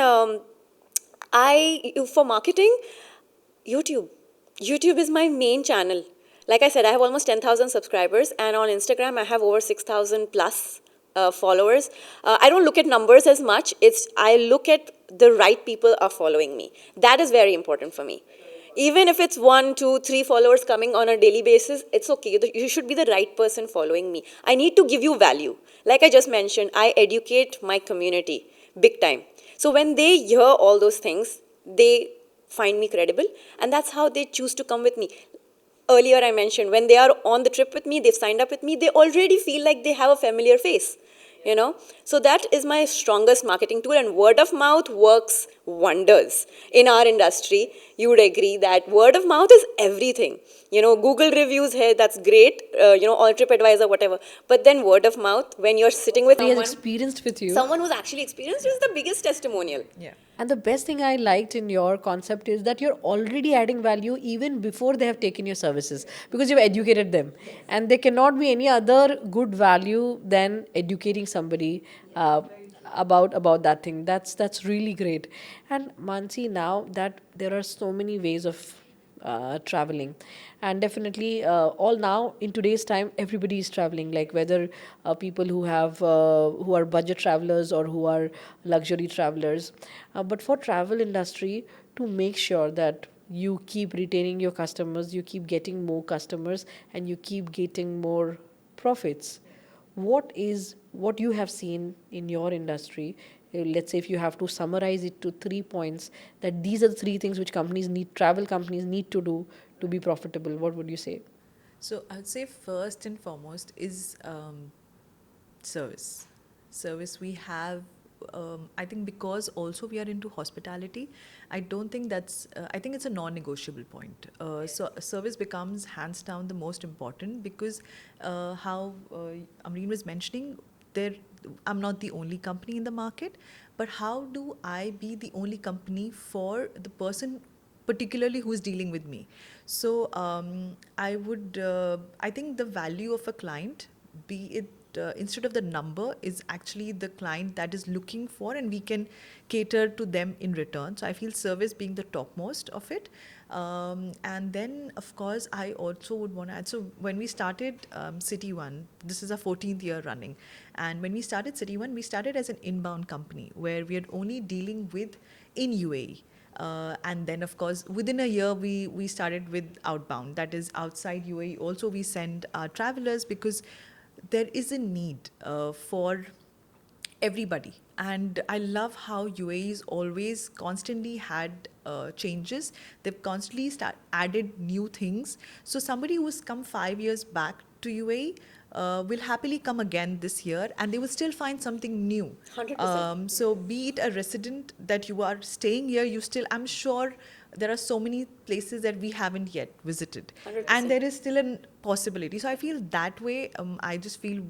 for marketing, YouTube. YouTube is my main channel. Like I said, I have almost 10,000 subscribers, and on Instagram, I have over 6,000 plus followers. I don't look at numbers as much. I look at the right people are following me. That is very important for me. Even if it's 1, 2, 3 followers coming on a daily basis, it's okay. You should be the right person following me. I need to give you value. Like I just mentioned, I educate my community big time. So when they hear all those things, they find me credible, and that's how they choose to come with me. Earlier I mentioned, when they are on the trip with me, they've signed up with me, they already feel like they have a familiar face, you know. So that is my strongest marketing tool, and word of mouth works wonders in our industry. You would agree that word of mouth is everything. Google reviews, hey, that's great, on TripAdvisor, whatever. But then word of mouth, when you're sitting with
He has
someone,
experienced with you.
someone who's actually experienced, is the biggest testimonial.
Yeah.
And the best thing I liked in your concept is that you're already adding value even before they have taken your services, because you've educated them. And there cannot be any other good value than educating somebody about that thing. That's really great. And Mansi, now that there are so many ways of traveling, and definitely all now in today's time everybody is traveling, like whether people who are budget travelers or who are luxury travelers. But for travel industry, to make sure that you keep retaining your customers, you keep getting more customers, and you keep getting more profits, what you have seen in your industry? Let's say if you have to summarize it to 3 points, that these are the three things which travel companies need to do to be profitable, what would you say?
So I'd say first and foremost is service. Service we have. I think because also we are into hospitality, I don't think that's. I think it's a non-negotiable point. So service becomes hands down the most important because how Amreen was mentioning, there I'm not the only company in the market, but how do I be the only company for the person particularly who's dealing with me? So I think the value of a client, be it instead of the number, is actually the client that is looking for, and we can cater to them in return. So I feel service being the topmost of it. And then, of course, I also would want to add. So when we started City One, this is our 14th year running. And when we started City One, we started as an inbound company where we are only dealing with in UAE. And then, of course, within a year, we started with outbound, that is outside UAE. Also, we send our travelers because there is a need for everybody. And I love how UAE's always constantly had changes. They've constantly added new things. So somebody who's come 5 years back to UAE will happily come again this year, and they will still find something new.
100%.
So be it a resident that you are staying here, you still, I'm sure there are so many places that we haven't yet visited,
100%.
and there is still a possibility. So I feel that way. I just feel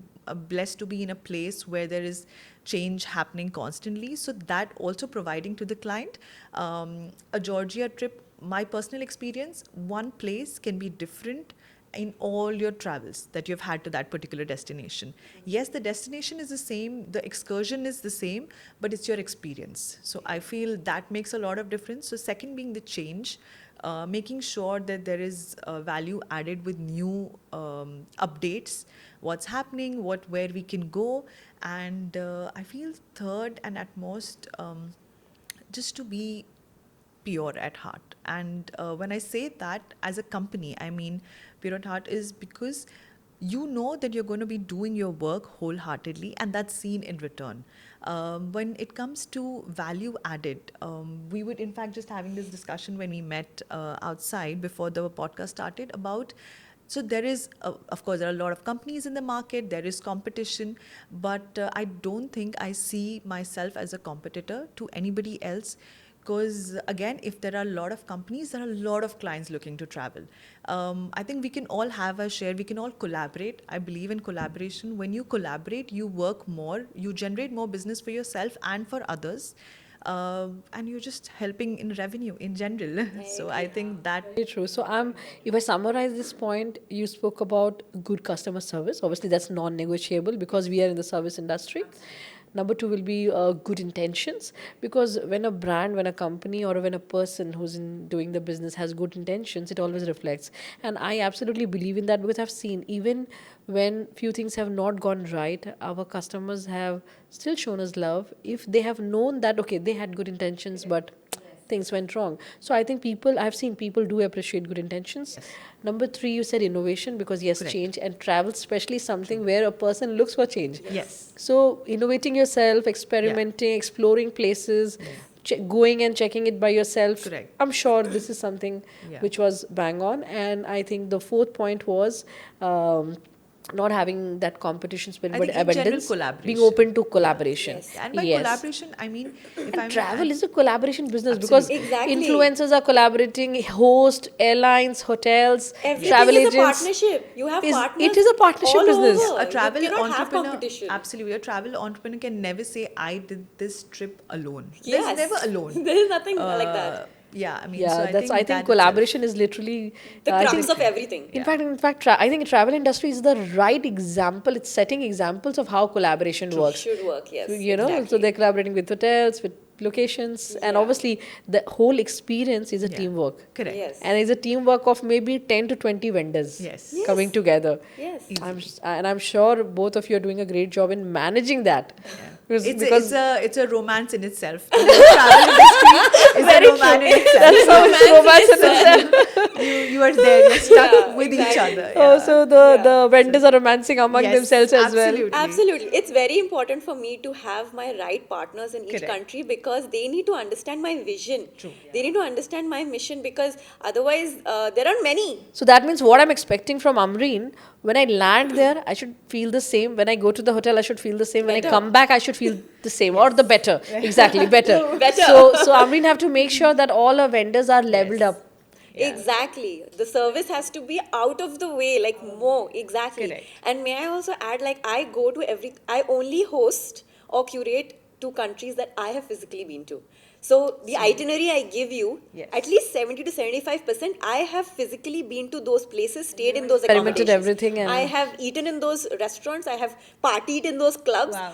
blessed to be in a place where there is change happening constantly. So that also providing to the client. A Georgia trip, my personal experience, one place can be different in all your travels that you've had to that particular destination. Yes, the destination is the same, the excursion is the same, but it's your experience. So I feel that makes a lot of difference. So second being the change, making sure that there is value added with new updates, what's happening, where we can go. And I feel third and at most, just to be pure at heart. And when I say that as a company, I mean pure at heart is because you know that you're going to be doing your work wholeheartedly, and that's seen in return. When it comes to value added, we would in fact just having this discussion when we met outside before the podcast started about. So there is, of course, there are a lot of companies in the market. There is competition, but I don't think I see myself as a competitor to anybody else. Because again, if there are a lot of companies, there are a lot of clients looking to travel. I think we can all have a share. We can all collaborate. I believe in collaboration. When you collaborate, you work more. You generate more business for yourself and for others. And you're just helping in revenue in general. So I think that.
Very true. So if I summarize this point, you spoke about good customer service. Obviously, that's non-negotiable because we are in the service industry. Number two will be good intentions, because when a brand, when a company, or when a person who's in doing the business has good intentions, it always reflects. And I absolutely believe in that, because I've seen even when few things have not gone right, our customers have still shown us love if they have known that okay, they had good intentions, but things went wrong. So I think I've seen people do appreciate good intentions. Number three, you said innovation, because yes,
Correct.
change, and travel especially something where a person looks for change.
Yes.
So innovating yourself, experimenting, exploring places, going and checking it by yourself.
Correct.
I'm sure this is something
Yeah.
which was bang on. And I think the fourth point was not having that competition spirit,
I
but
think in general
abundance, being
collaboration.
open to collaboration.
Yes.
And by
Yes.
collaboration, I mean, if
And
I'm
travel is a collaboration business because
Absolutely.
Exactly.
influencers are collaborating, host, airlines, hotels,
Everything
travel
is a
agents.
partnership. You have partners.
It is a partnership
all
business.
over.
a travel
you cannot have
entrepreneur,
competition.
absolutely, a travel entrepreneur can never say I did this trip alone.
Yes.
There's never alone.
There is nothing like that.
Yeah, I mean,
Yeah,
so I think
I think
that
collaboration is literally
The
I
crux
think,
of everything.
in fact, I think travel industry is the right example. It's setting examples of how collaboration works.
Should work, yes.
You know, so
exactly.
they're collaborating with hotels, with locations, and
Yeah.
obviously the whole experience is a
Yeah.
teamwork.
Correct.
Yes.
And it's a teamwork of maybe 10 to 20 vendors
Yes.
coming
Yes.
together.
Yes.
I'm sure both of you are doing a great job in managing that.
It's a romance in itself. The whole travel industry is a romance in itself.
That's how it's romance in itself.
You are there, you're stuck
Yeah,
with each
exactly.
other.
Oh,
yeah.
so the vendors are romancing among
Yes,
themselves as well.
absolutely.
Absolutely. It's very important for me to have my right partners in each
Correct.
country because they need to understand my vision. True. They need to understand my mission because otherwise there are many.
So that means what I'm expecting from Amreen, when I land there, I should feel the same. When I go to the hotel, I should feel the same. When I
Better.
come back, I should feel the same or the better. Exactly, better.
Better.
So Amreen have to make sure that all our vendors are leveled
Yes.
up.
Yeah.
Exactly. The service has to be out of the way, like more. Exactly.
Correct.
And may I also add, like, I only host or curate 2 countries that I have physically been to. So the itinerary I give you,
Yes.
at least 70 to 75%, I have physically been to those places, stayed in those
Experimented
accommodations.
everything and-
I have eaten in those restaurants. I have partied in those clubs.
Wow.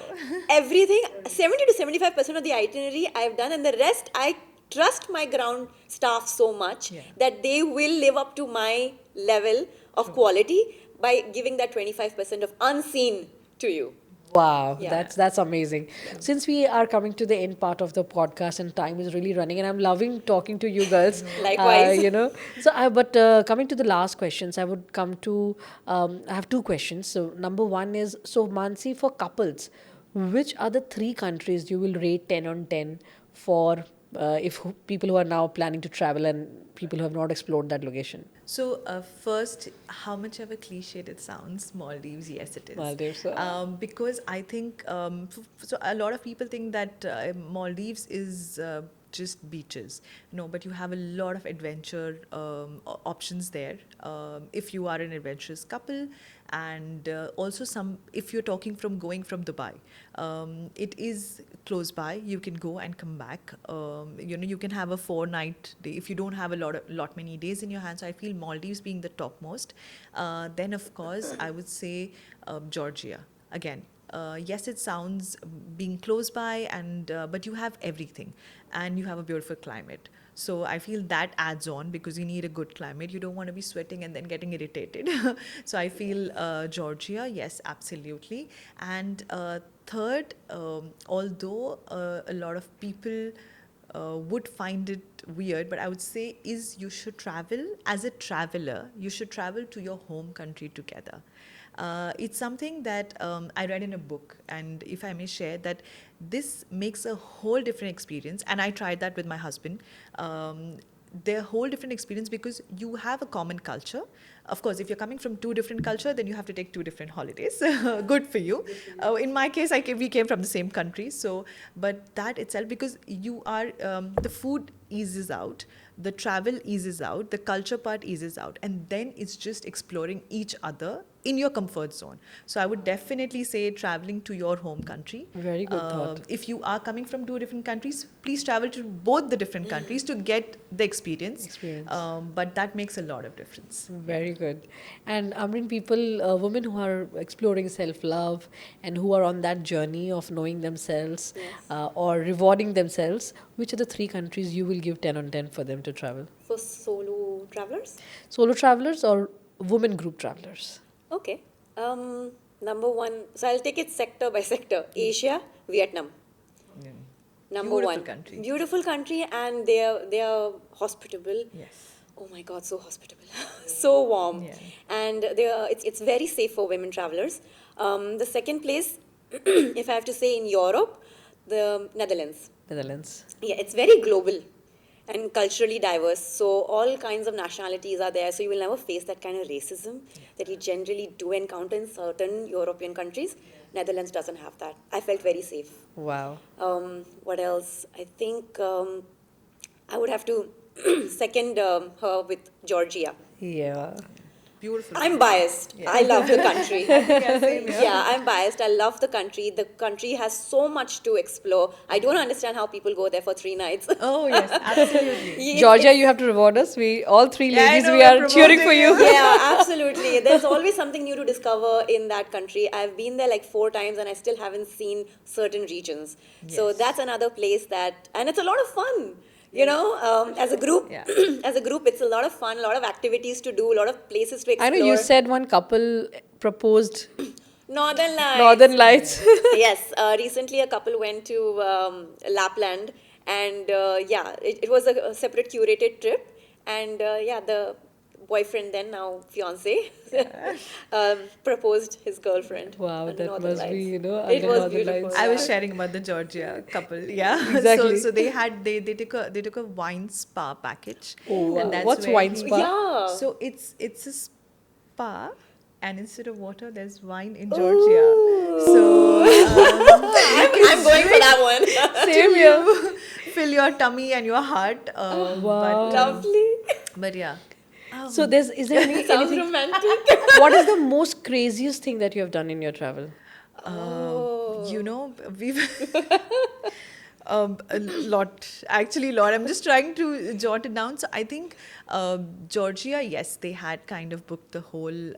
Everything, 70 to 75% of the itinerary I've done, and the rest I trust my ground staff so much
Yeah.
that they will live up to my level of quality by giving that 25% of unseen to you.
Wow,
Yeah.
that's amazing. Since we are coming to the end part of the podcast and time is really running, and I'm loving talking to you girls.
Likewise.
You know. So, but coming to the last questions, I would come to. I have two questions. So, number one is, so Maansi, for couples, which are the 3 countries you will rate 10 on 10 for if people who are now planning to travel and people who have not explored that location?
So first, how much ever cliched it sounds, Maldives, yes it is.
Maldives,
because I think, so a lot of people think that Maldives is just beaches. No, but you have a lot of adventure options there if you are an adventurous couple, and also some if you're talking from going from Dubai. It is close by. You can go and come back. You can have a 4-night day if you don't have a lot many days in your hands. So I feel Maldives being the topmost. Then of course I would say Georgia again. Yes, it sounds being close by, and but you have everything, and you have a beautiful climate. So I feel that adds on because you need a good climate. You don't want to be sweating and then getting irritated. So I feel Georgia, yes, absolutely. And third, although a lot of people would find it weird, but I would say is you should travel as a traveler. You should travel to your home country together. It's something that I read in a book, and if I may share that this makes a whole different experience, and I tried that with my husband. They're a whole different experience because you have a common culture. Of course, if you're coming from 2 different culture, then you have to take 2 different holidays. Good for you. In my case, we came from the same country. So, but that itself, because you are, the food eases out, the travel eases out, the culture part eases out, and then it's just exploring each other in your comfort zone. So I would definitely say traveling to your home country.
Very good thought.
If you are coming from 2 different countries, please travel to both the different countries to get the experience. But that makes a lot of difference.
Very good. And Amreen, women who are exploring self-love and who are on that journey of knowing themselves or rewarding themselves, which are the 3 countries you will give 10 on 10 for them to travel?
For solo travelers?
Solo travelers or women group travelers?
Okay. Number one, so I'll take it sector by sector. Asia, Vietnam. Number
Beautiful
one.
country.
Beautiful country, and they are hospitable.
Yes.
Oh my God, so hospitable, so warm,
Yeah.
and it's very safe for women travelers. The second place, if I have to say, in Europe, the Netherlands.
Netherlands.
Yeah, it's very global and culturally diverse. So all kinds of nationalities are there. So you will never face that kind of racism that you generally do encounter in certain European countries. Netherlands doesn't have that. I felt very safe.
Wow.
What else? I think I would have to second her with Georgia.
Yeah.
Beautiful.
I'm biased.
Yeah.
I love the country.
Yeah, same here.
Yeah, I'm biased. I love the country. The country has so much to explore. I don't understand how people go there for 3 nights.
Oh yes, absolutely.
Georgia, you have to reward us. We all three
Yeah, I
ladies,
know,
we
we're
are cheering for
promoting
you.
you.
Yeah, absolutely. There's always something new to discover in that country. I've been there like 4 times and I still haven't seen certain regions. So
Yes.
that's another place that, and it's a lot of fun. You know, as a group,
Yeah.
as a group, it's a lot of fun, a lot of activities to do, a lot of places to
I
explore.
know you said one couple proposed
Northern Lights.
Northern Lights.
Yes, recently a couple went to Lapland, and yeah, it was a separate curated trip, and yeah, the boyfriend, then now fiance, proposed his girlfriend.
Wow,
under
that
Northern
must be,
Lights.
you know,
It
under
was
Northern
beautiful.
Lights.
I was
yeah.
sharing about the Georgia couple. Yeah.
Exactly.
So they took a wine spa package.
Oh, wow.
And that's
What's
where
wine
he-
spa?
Yeah.
So it's a spa, and instead of water, there's wine in Georgia. So
I'm going for that one.
Same here.
you fill your tummy and your heart.
Wow.
Lovely.
But yeah.
So is there
Sounds
anything?
romantic.
What is the most craziest thing that you have done in your travel?
You know, we've a lot, actually, a lot. I'm just trying to jot it down. So I think Georgia, yes, they had kind of booked the whole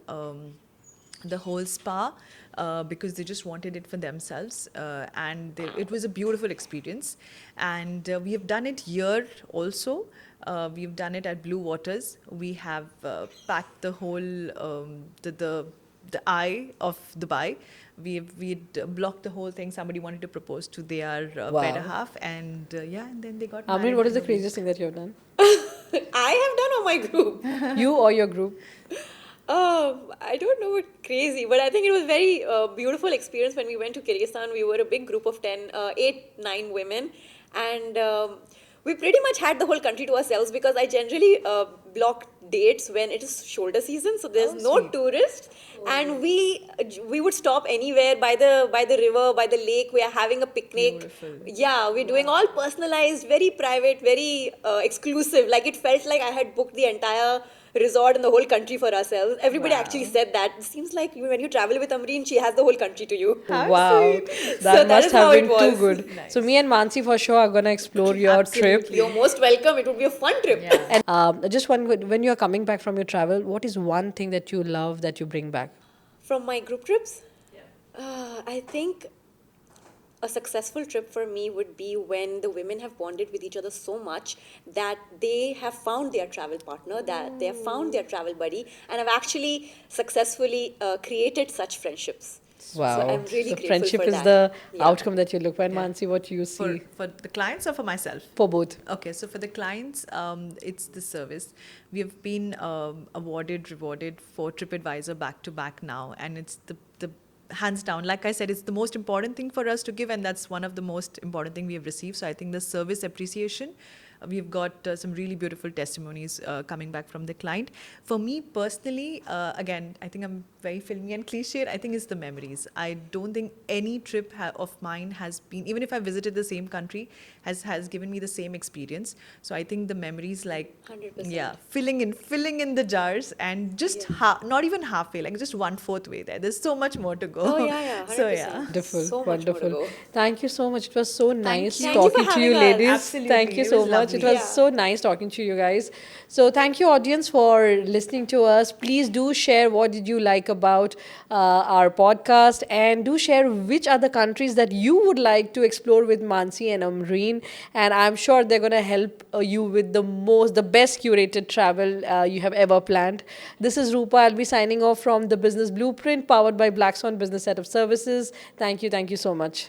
spa because they just wanted it for themselves, and it was a beautiful experience. And we have done it here also. We've done it at Blue Waters. We have packed the whole the eye of Dubai. We'd blocked the whole thing. Somebody wanted to propose to their
Wow.
better half, and yeah, and then they got married.
Amreen, what is
in
the
a week.
craziest thing that you have done?
I have done on my group.
You or your group?
I don't know what crazy, but I think it was very beautiful experience when we went to Kyrgyzstan. We were a big group of 10, 8, 9 women, and we pretty much had the whole country to ourselves because I generally block dates when it is shoulder season, so there's
Oh,
no
sweet.
tourists, and we would stop anywhere by the river, by the lake. We are having a picnic.
Beautiful.
Yeah, we're doing all personalized, very private, very exclusive. Like it felt like I had booked the entire resort in the whole country for ourselves. Everybody
Wow.
actually said that. It seems like when you travel with Amreen, she has the whole country to you.
How
Wow,
sweet.
that
So that
must
is
have
how it
been too
was.
good.
Nice.
So me and Maansi for sure are gonna explore your trip.
Absolutely.
You're most welcome. It would be a fun trip.
Yeah.
And just one, when you're coming back from your travel, what is one thing that you love that you bring back?
From my group trips, I think a successful trip for me would be when the women have bonded with each other so much that they have found their travel partner, that they have found their travel buddy, and have actually successfully created such friendships.
Wow.
So I'm really
So
grateful
friendship
for
is
that.
the
Yeah.
outcome that you look for. And
Yeah.
Maansi, what you see
For the clients or for myself?
for both?
Okay, so for the clients, it's the service. We have been rewarded for TripAdvisor back to back now, and it's the hands down. Like I said, it's the most important thing for us to give, and that's one of the most important thing we have received. So I think the service appreciation. We've got some really beautiful testimonies coming back from the client. For me personally, again, I think I'm very filmy and cliched. I think it's the memories. I don't think any trip of mine has been, even if I visited the same country, has given me the same experience. So I think the memories, like
100%.
yeah, filling in the jars, and just not even halfway, like just 1/4 way there. There's so much more to go.
Oh, yeah, 100%.
So yeah.
Wonderful,
So much more to
wonderful.
go.
Thank you so much. It was so nice
you.
Thank you for
talking to you,
having us.
ladies.
Absolutely.
Thank you
It
so
was
much. It
lovely.
was
Yeah.
so nice talking to you guys. So thank you, audience, for listening to us. Please do share what did you like about our podcast, and do share which other countries that you would like to explore with Maansi and Amreen. And I'm sure they're going to help you with the best curated travel you have ever planned. This is Rupa. I'll be signing off from the Business Blueprint, powered by Black Swan Business Set of Services. Thank you so much.